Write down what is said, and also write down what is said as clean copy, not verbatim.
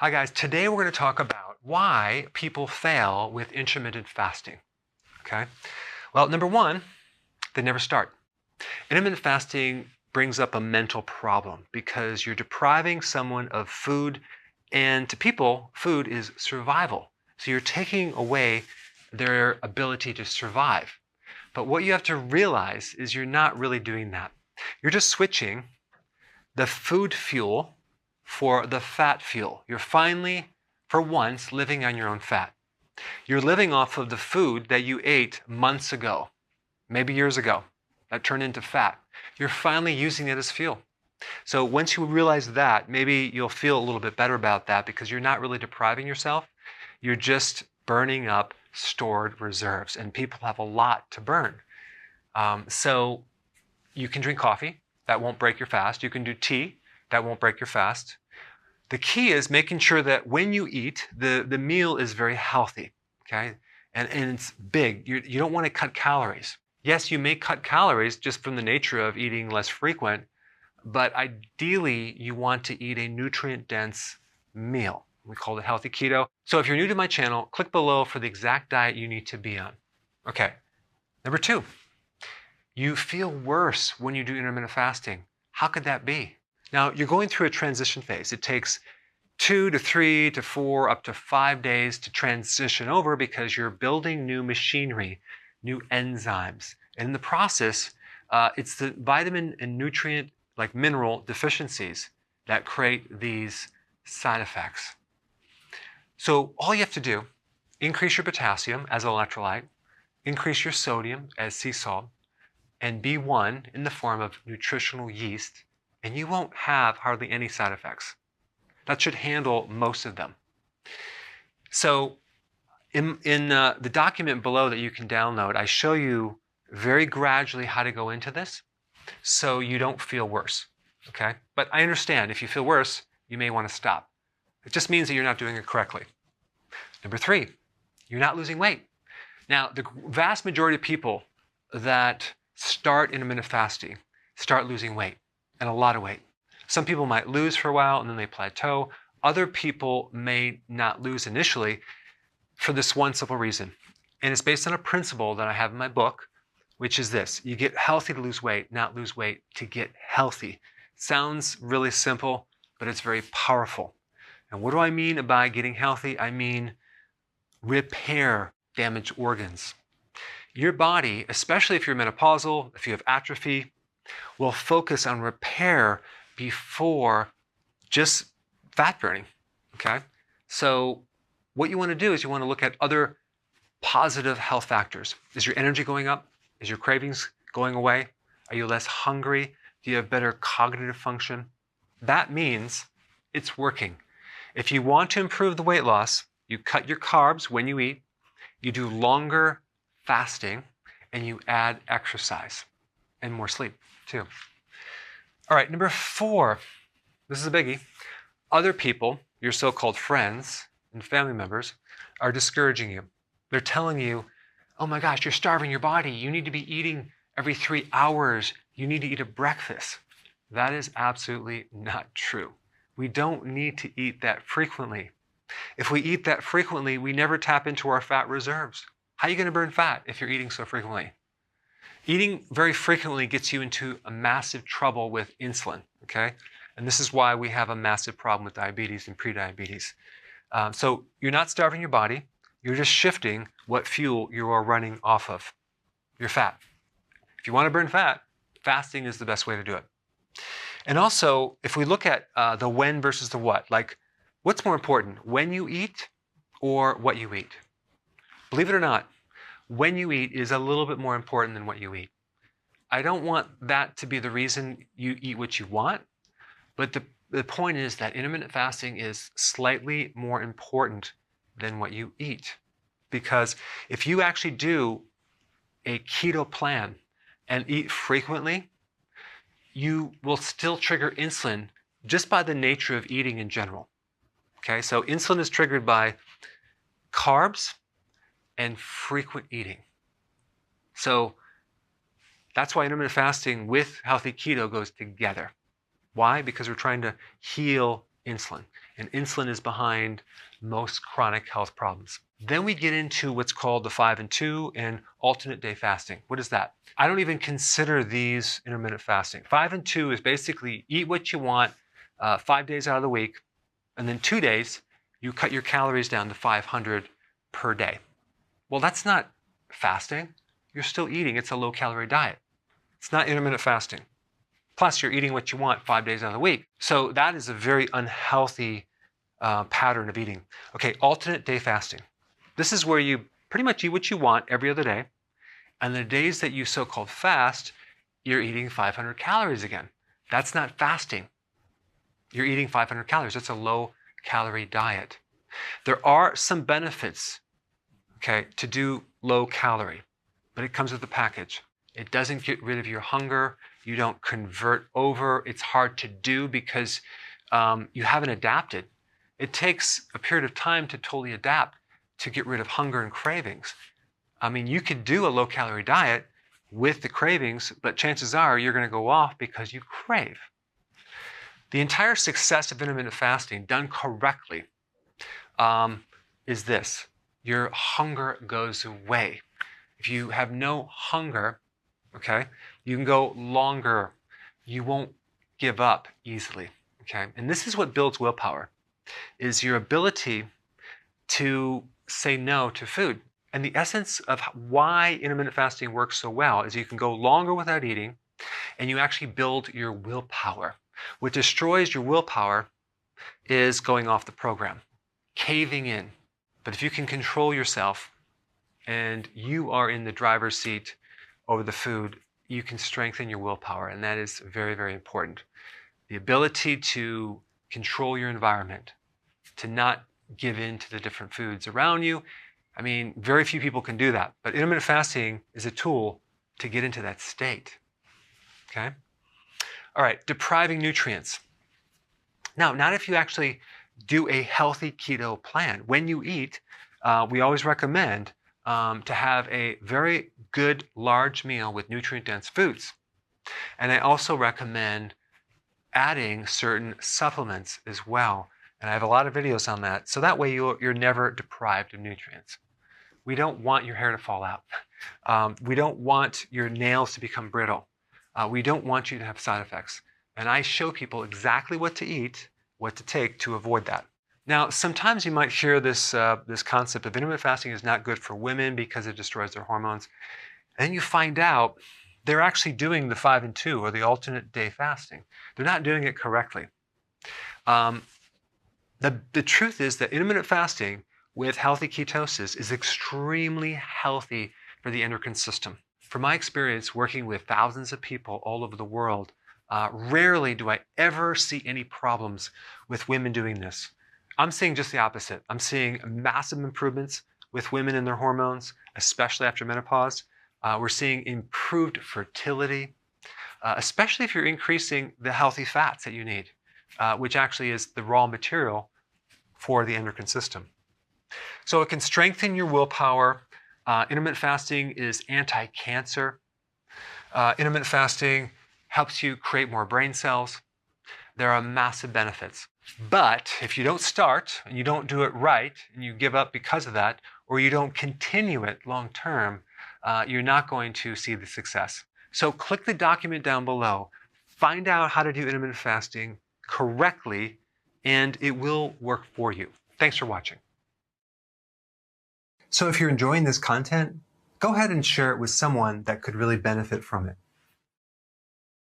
Hi guys, today we're going to talk about why people fail with intermittent fasting. Okay? Well, number one, they never start. Intermittent fasting brings up a mental problem because you're depriving someone of food, and to people, food is survival. So you're taking away their ability to survive. But what you have to realize is you're not really doing that. You're just switching the food fuel for the fat fuel. You're finally, for once, living on your own fat. You're living off of the food that you ate months ago, maybe years ago, that turned into fat. You're finally using it as fuel. So once you realize that, maybe you'll feel a little bit better about that because you're not really depriving yourself. You're just burning up stored reserves, and people have a lot to burn. So you can drink coffee. That won't break your fast. You can do tea. That won't break your fast. The key is making sure that when you eat, the meal is very healthy, okay? And it's big. You don't want to cut calories. Yes, you may cut calories just from the nature of eating less frequent, but ideally you want to eat a nutrient-dense meal. We call it healthy keto. So if you're new to my channel, click below for the exact diet you need to be on. Okay, number two, you feel worse when you do intermittent fasting. How could that be? Now, you're going through a transition phase. It takes 2 to 3 to 4, up to 5 days to transition over because you're building new machinery, new enzymes. And in the process, it's the vitamin and nutrient, like mineral deficiencies that create these side effects. So all you have to do, increase your potassium as an electrolyte, increase your sodium as sea salt, and B1 in the form of nutritional yeast, and you won't have hardly any side effects. That should handle most of them. So in the document below that you can download, I show you very gradually how to go into this so you don't feel worse, okay? But I understand if you feel worse, you may want to stop. It just means that you're not doing it correctly. Number three, you're not losing weight. Now, the vast majority of people that start intermittent fasting start losing weight, and a lot of weight. Some people might lose for a while and then they plateau. Other people may not lose initially for this one simple reason. And it's based on a principle that I have in my book, which is this: you get healthy to lose weight, not lose weight to get healthy. Sounds really simple, but it's very powerful. And what do I mean by getting healthy? I mean repair damaged organs. Your body, especially if you're menopausal, if you have atrophy, will focus on repair before just fat burning, okay? So what you want to do is you want to look at other positive health factors. Is your energy going up? Is your cravings going away? Are you less hungry? Do you have better cognitive function? That means it's working. If you want to improve the weight loss, you cut your carbs when you eat, you do longer fasting, and you add exercise and more sleep too. All right, number four, this is a biggie. Other people, your so-called friends and family members, are discouraging you. They're telling you, oh my gosh, you're starving your body. You need to be eating every 3 hours. You need to eat a breakfast. That is absolutely not true. We don't need to eat that frequently. If we eat that frequently, we never tap into our fat reserves. How are you going to burn fat if you're eating so frequently? Eating very frequently gets you into a massive trouble with insulin, okay? And this is why we have a massive problem with diabetes and prediabetes. So you're not starving your body. You're just shifting what fuel you are running off of, your fat. If you want to burn fat, fasting is the best way to do it. And also, if we look at the when versus the what, like what's more important, when you eat or what you eat? Believe it or not, when you eat is a little bit more important than what you eat. I don't want that to be the reason you eat what you want, but the point is that intermittent fasting is slightly more important than what you eat. Because if you actually do a keto plan and eat frequently, you will still trigger insulin just by the nature of eating in general. Okay, so insulin is triggered by carbs and frequent eating. So that's why intermittent fasting with healthy keto goes together. Why? Because we're trying to heal insulin. And insulin is behind most chronic health problems. Then we get into what's called the 5 and 2 and alternate day fasting. What is that? I don't even consider these intermittent fasting. 5 and 2 is basically eat what you want 5 days out of the week, and then 2 days you cut your calories down to 500 per day. Well, that's not fasting. You're still eating. It's a low-calorie diet. It's not intermittent fasting. Plus, you're eating what you want 5 days out of the week. So that is a very unhealthy pattern of eating. Okay, alternate day fasting. This is where you pretty much eat what you want every other day. And the days that you so-called fast, you're eating 500 calories again. That's not fasting. You're eating 500 calories. That's a low-calorie diet. There are some benefits, okay, to do low-calorie, but it comes with the package. It doesn't get rid of your hunger. You don't convert over. It's hard to do because you haven't adapted. It takes a period of time to totally adapt to get rid of hunger and cravings. I mean, you could do a low-calorie diet with the cravings, but chances are you're going to go off because you crave. The entire success of intermittent fasting done correctly is this. Your hunger goes away. If you have no hunger, okay, you can go longer. You won't give up easily, okay? And this is what builds willpower, is your ability to say no to food. And the essence of why intermittent fasting works so well is you can go longer without eating, and you actually build your willpower. What destroys your willpower is going off the program, caving in. But if you can control yourself and you are in the driver's seat over the food, you can strengthen your willpower, and that is very, very important. The ability to control your environment, to not give in to the different foods around you. I mean, very few people can do that, but intermittent fasting is a tool to get into that state, okay? All right, depriving nutrients. Now, not if you actually do a healthy keto plan. When you eat, we always recommend to have a very good large meal with nutrient-dense foods. And I also recommend adding certain supplements as well. And I have a lot of videos on that. So that way you're never deprived of nutrients. We don't want your hair to fall out. We don't want your nails to become brittle. We don't want you to have side effects. And I show people exactly what to eat, what to take to avoid that. Now, sometimes you might hear this concept of intermittent fasting is not good for women because it destroys their hormones. And then you find out they're actually doing the 5 and 2 or the alternate day fasting. They're not doing it correctly. The truth is that intermittent fasting with healthy ketosis is extremely healthy for the endocrine system. From my experience working with thousands of people all over the world, rarely do I ever see any problems with women doing this. I'm seeing just the opposite. I'm seeing massive improvements with women and their hormones, especially after menopause. We're seeing improved fertility, especially if you're increasing the healthy fats that you need, which actually is the raw material for the endocrine system. So it can strengthen your willpower. Intermittent fasting is anti-cancer. Intermittent fasting helps you create more brain cells. There are massive benefits. But if you don't start and you don't do it right and you give up because of that, or you don't continue it long term, you're not going to see the success. So click the document down below, find out how to do intermittent fasting correctly, and it will work for you. Thanks for watching. So if you're enjoying this content, go ahead and share it with someone that could really benefit from it.